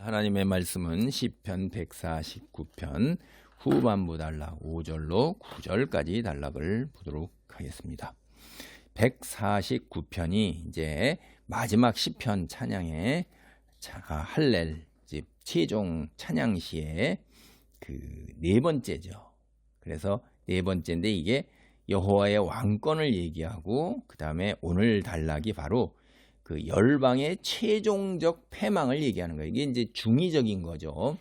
하나님의 말씀은 시편 149편 후반부 단락 5절로 9절까지 단락을 보도록 하겠습니다. 149편이 이제 마지막 시편 찬양의 할렐 최종 찬양시의 그 네 번째죠. 그래서 네 번째인데 이게 여호와의 왕권을 얘기하고 그 다음에 오늘 단락이 바로 그 열방의 최종적 패망을 얘기하는 거예요. 이게 이제 중의적인 거죠.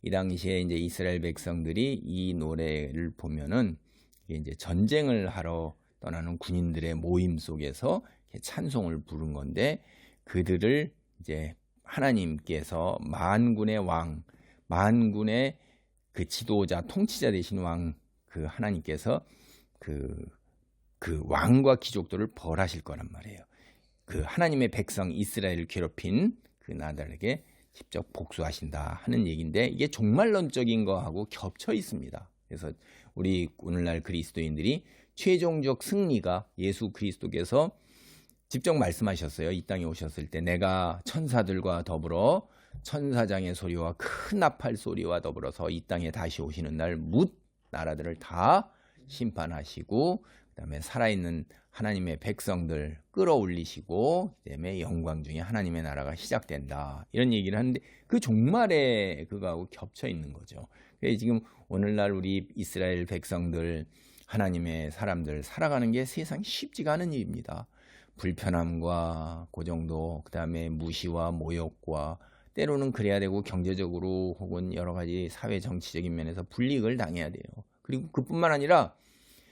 이 당시에 이제 이스라엘 백성들이 이 노래를 보면은 이게 이제 전쟁을 하러 떠나는 군인들의 모임 속에서 찬송을 부른 건데 그들을 이제 하나님께서 만군의 왕, 만군의 그 지도자, 통치자 되신 왕, 그 하나님께서 그 왕과 귀족들을 벌하실 거란 말이에요. 그 하나님의 백성 이스라엘을 괴롭힌 그 나달에게 직접 복수하신다 하는 얘기인데 이게 종말론적인 거하고 겹쳐 있습니다. 그래서 우리 오늘날 그리스도인들이 최종적 승리가 예수 그리스도께서 직접 말씀하셨어요. 이 땅에 오셨을 때 내가 천사들과 더불어 천사장의 소리와 큰 나팔 소리와 더불어서 이 땅에 다시 오시는 날 뭇 나라들을 다 심판하시고 그다음에 살아있는 하나님의 백성들 끌어올리시고 그다음에 영광 중에 하나님의 나라가 시작된다 이런 얘기를 하는데 그 종말에 그거하고 겹쳐 있는 거죠. 그래서 지금 오늘날 우리 이스라엘 백성들 하나님의 사람들 살아가는 게 세상에 쉽지가 않은 일입니다. 불편함과 그 정도 그다음에 무시와 모욕과 때로는 그래야 되고 경제적으로 혹은 여러 가지 사회 정치적인 면에서 불이익을 당해야 돼요. 그리고 그뿐만 아니라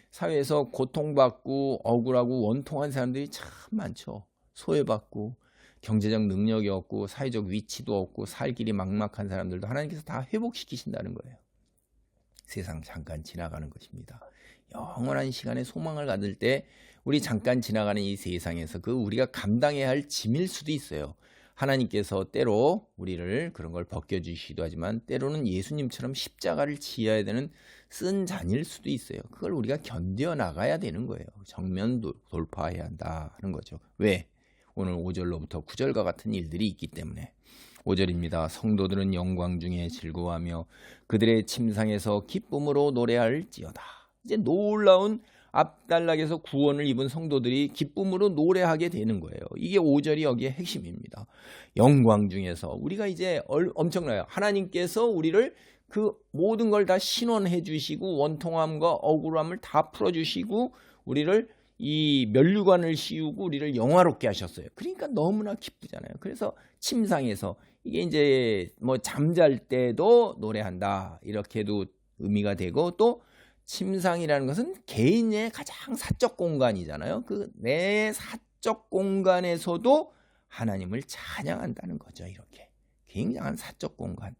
사회에서 고통받고 억울하고 원통한 사람들이 참 많죠. 소외받고 경제적 능력이 없고 사회적 위치도 없고 살 길이 막막한 사람들도 하나님께서 다 회복시키신다는 거예요. 세상 잠깐 지나가는 것입니다. 영원한 시간에 소망을 가질 때 우리 잠깐 지나가는 이 세상에서 그 우리가 감당해야 할 짐일 수도 있어요. 하나님께서 때로 우리를 그런 걸 벗겨주시기도 하지만 때로는 예수님처럼 십자가를 지어야 되는 쓴 잔일 수도 있어요. 그걸 우리가 견뎌나가야 되는 거예요. 정면 돌파해야 한다 하는 거죠. 왜? 오늘 5절로부터 9절과 같은 일들이 있기 때문에 5절입니다. 성도들은 영광 중에 즐거워하며 그들의 침상에서 기쁨으로 노래할지어다. 이제 놀라운 앞단락에서 구원을 입은 성도들이 기쁨으로 노래하게 되는 거예요. 이게 5절이 여기에 핵심입니다. 영광 중에서 우리가 이제 엄청나요. 하나님께서 우리를 그 모든 걸 다 신원해 주시고 원통함과 억울함을 다 풀어주시고 우리를 이 면류관을 씌우고 우리를 영화롭게 하셨어요. 그러니까 너무나 기쁘잖아요. 그래서 침상에서 이게 이제 뭐 잠잘 때도 노래한다 이렇게도 의미가 되고 또 침상이라는 것은 개인의 가장 사적 공간이잖아요. 그 내 사적 공간에서도 하나님을 찬양한다는 거죠. 이렇게 굉장한 사적 공간.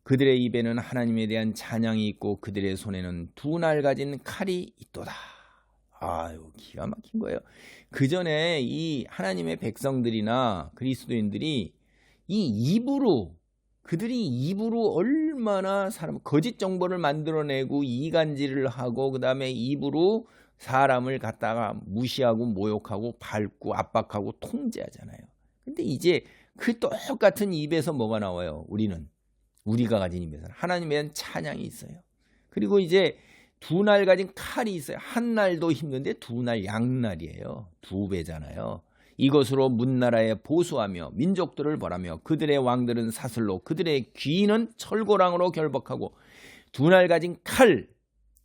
그들의 입에는 하나님에 대한 찬양이 있고 그들의 손에는 두 날 가진 칼이 있도다. 아유 기가 막힌 거예요. 그 전에 이 하나님의 백성들이나 그리스도인들이 이 입으로 그들이 입으로 얼마나 거짓 정보를 만들어내고 이간질을 하고 그 다음에 입으로 사람을 갖다가 무시하고 모욕하고 밟고 압박하고 통제하잖아요. 근데 이제 그 똑같은 입에서 뭐가 나와요? 우리가 가진 입에서 하나님에 대한 찬양이 있어요. 그리고 이제 두 날 가진 칼이 있어요. 한 날도 힘든데 두 날 양날이에요. 두 배잖아요. 이것으로 문나라에 보수하며 민족들을 벌하며 그들의 왕들은 사슬로 그들의 귀인은 철고랑으로 결박하고 두 날 가진 칼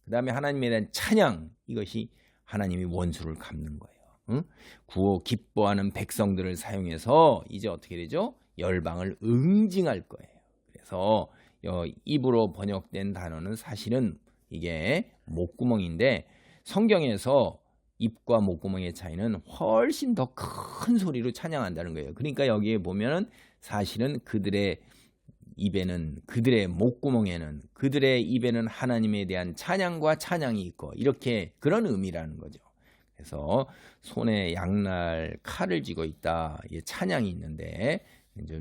그 다음에 하나님에 대한 찬양 이것이 하나님이 원수를 갚는 거예요. 구호 기뻐하는 백성들을 사용해서 이제 어떻게 되죠? 열방을 응징할 거예요. 그래서 입으로 번역된 단어는 사실은 이게 목구멍인데 성경에서 입과 목구멍의 차이는 훨씬 더 큰 소리로 찬양한다는 거예요. 그러니까 여기에 보면은 사실은 그들의 입에는 그들의 목구멍에는 그들의 입에는 하나님에 대한 찬양과 찬양이 있고 이렇게 그런 의미라는 거죠. 그래서 손에 양날 칼을 쥐고 있다. 이게 찬양이 있는데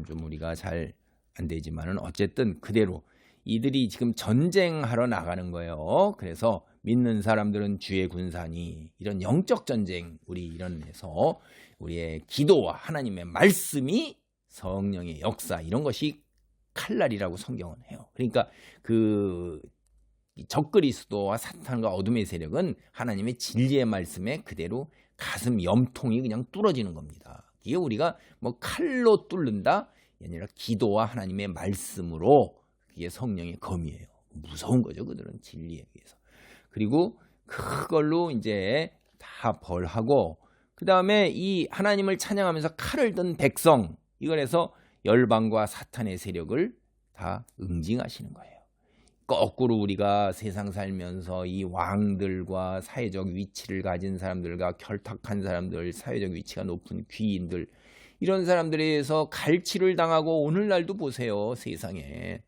좀 우리가 잘 안 되지만은 어쨌든 그대로 이들이 지금 전쟁하러 나가는 거예요. 그래서 믿는 사람들은 주의 군사니 이런 영적 전쟁 우리 이런 데서 우리의 기도와 하나님의 말씀이 성령의 역사 이런 것이 칼날이라고 성경은 해요. 그러니까 그 적그리스도와 사탄과 어둠의 세력은 하나님의 진리의 말씀에 그대로 가슴 염통이 그냥 뚫어지는 겁니다. 이게 우리가 뭐 칼로 뚫는다 아니라 기도와 하나님의 말씀으로 그게 성령의 검이에요. 무서운 거죠. 그들은 진리에 의해서. 그리고 그걸로 이제 다 벌하고 그 다음에 이 하나님을 찬양하면서 칼을 든 백성 이걸 해서 열방과 사탄의 세력을 다 응징하시는 거예요. 거꾸로 우리가 세상 살면서 이 왕들과 사회적 위치를 가진 사람들과 결탁한 사람들, 사회적 위치가 높은 귀인들 이런 사람들에 의해서 갈취를 당하고 오늘날도 보세요. 세상에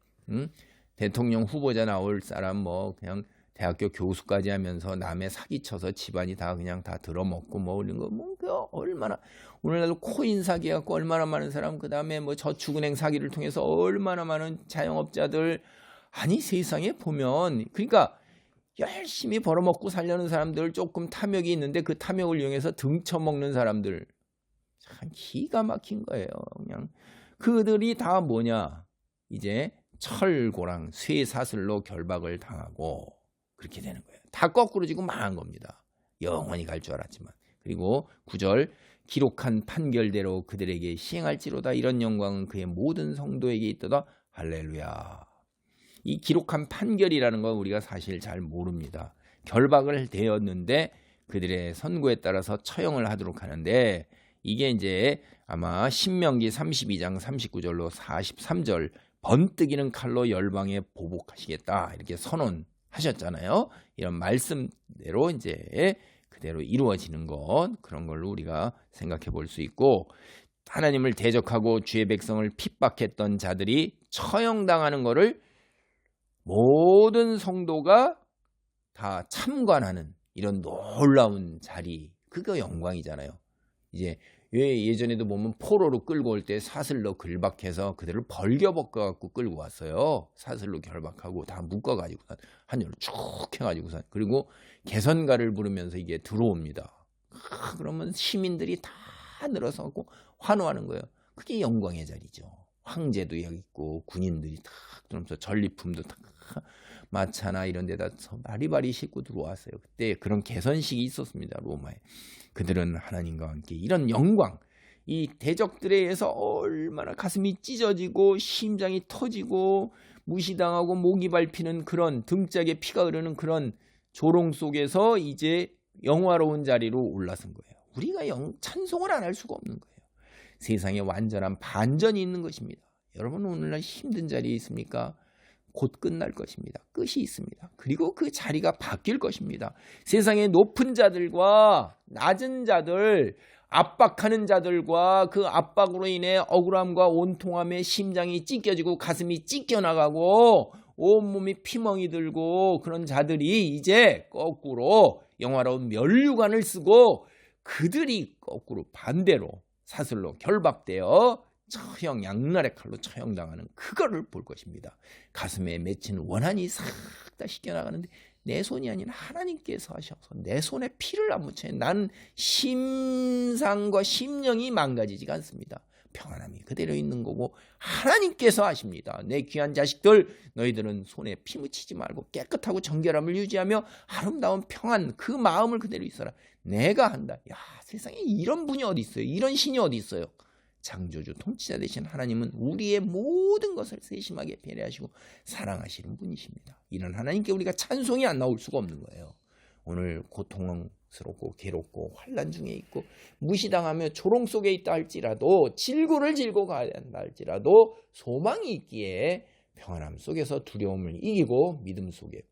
대통령 후보자 나올 사람 뭐 그냥 대학교 교수까지 하면서 남의 사기쳐서 집안이 다 그냥 다 들어먹고 뭐 이런 거 뭐 얼마나 오늘날도 코인 사기 갖고 얼마나 많은 사람 그다음에 뭐 저축은행 사기를 통해서 얼마나 많은 자영업자들 아니 세상에 보면 그러니까 열심히 벌어먹고 살려는 사람들 조금 탐욕이 있는데 그 탐욕을 이용해서 등쳐먹는 사람들 참 기가 막힌 거예요. 그냥 그들이 다 뭐냐 이제 철고랑 쇠사슬로 결박을 당하고 그렇게 되는 거예요. 다 거꾸로 지고 망한 겁니다. 영원히 갈 줄 알았지만. 그리고 9절 기록한 판결대로 그들에게 시행할지로다 이런 영광은 그의 모든 성도에게 있도다. 할렐루야. 이 기록한 판결이라는 건 우리가 사실 잘 모릅니다. 결박을 되었는데 그들의 선고에 따라서 처형을 하도록 하는데 이게 이제 아마 신명기 32장 39절로 43절 번뜩이는 칼로 열방에 보복하시겠다 이렇게 선언하셨잖아요. 이런 말씀대로 이제 그대로 이루어지는 것 그런 걸로 우리가 생각해 볼 수 있고 하나님을 대적하고 주의 백성을 핍박했던 자들이 처형당하는 것을 모든 성도가 다 참관하는 이런 놀라운 자리 그거 영광이잖아요. 이제 왜 예전에도 보면 포로로 끌고 올 때 사슬로 결박해서 그들을 벌겨벗겨갖고 끌고 왔어요. 사슬로 결박하고 다 묶어가지고 한 줄로 쭉 해가지고 그리고 개선가를 부르면서 이게 들어옵니다. 그러면 시민들이 다 늘어서고 환호하는 거예요. 그게 영광의 자리죠. 황제도 여기 있고 군인들이 다 그러면서 전리품도 다 마차나 이런 데다 바리바리 싣고 들어왔어요. 그때 그런 개선식이 있었습니다. 로마에. 그들은 하나님과 함께 이런 영광 이 대적들에 의해서 얼마나 가슴이 찢어지고 심장이 터지고 무시당하고 목이 밟히는 그런 등짝에 피가 흐르는 그런 조롱 속에서 이제 영화로운 자리로 올라선 거예요. 우리가 찬송을 안 할 수가 없는 거예요. 세상에 완전한 반전이 있는 것입니다. 여러분 오늘날 힘든 자리에 있습니까? 곧 끝날 것입니다. 끝이 있습니다. 그리고 그 자리가 바뀔 것입니다. 세상의 높은 자들과 낮은 자들, 압박하는 자들과 그 압박으로 인해 억울함과 온통함에 심장이 찢겨지고 가슴이 찢겨나가고 온몸이 피멍이 들고 그런 자들이 이제 거꾸로 영화로운 면류관을 쓰고 그들이 거꾸로 반대로 사슬로 결박되어 처형 양날의 칼로 처형당하는 그거를 볼 것입니다. 가슴에 맺힌 원한이 싹 다 씻겨나가는데 내 손이 아닌 하나님께서 하셔서 내 손에 피를 안 묻혀요. 난 심상과 심령이 망가지지가 않습니다. 평안함이 그대로 있는 거고 하나님께서 하십니다. 내 귀한 자식들 너희들은 손에 피 묻히지 말고 깨끗하고 정결함을 유지하며 아름다운 평안 그 마음을 그대로 있어라. 내가 한다. 야 세상에 이런 분이 어디 있어요. 이런 신이 어디 있어요. 창조주 통치자 되신 하나님은 우리의 모든 것을 세심하게 배려하시고 사랑하시는 분이십니다. 이런 하나님께 우리가 찬송이 안 나올 수가 없는 거예요. 오늘 고통스럽고 괴롭고 환난 중에 있고 무시당하며 조롱 속에 있다 할지라도 질구를 질고 가야 한다 할지라도 소망이 있기에 평안함 속에서 두려움을 이기고 믿음 속에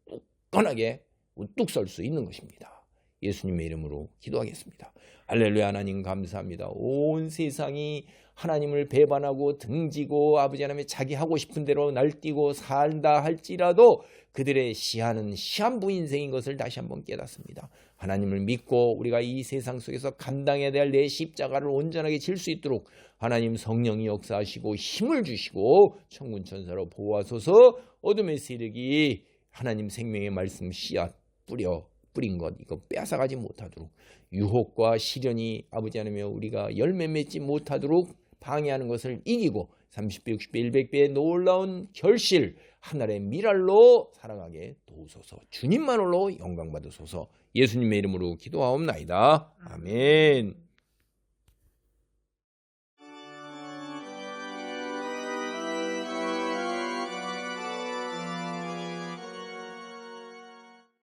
굳건하게 우뚝 설 수 있는 것입니다. 예수님의 이름으로 기도하겠습니다. 할렐루야. 하나님 감사합니다. 온 세상이 하나님을 배반하고 등지고 아버지 하나님의 자기 하고 싶은 대로 날뛰고 살다 할지라도 그들의 시한은 시한부 인생인 것을 다시 한번 깨닫습니다. 하나님을 믿고 우리가 이 세상 속에서 감당해야 될 내 십자가를 온전하게 질 수 있도록 하나님 성령이 역사하시고 힘을 주시고 천군 천사로 보호하소서. 어둠의 세력이 하나님 생명의 말씀 씨앗 뿌린 것 이거 빼앗아가지 못하도록 유혹과 시련이 아버지 하나님 우리가 열매 맺지 못하도록 방해하는 것을 이기고 30배, 60배, 100배의 놀라운 결실, 하늘의 미랄로 살아가게 도우소서. 주님만으로 영광 받으소서. 예수님의 이름으로 기도하옵나이다. 아멘.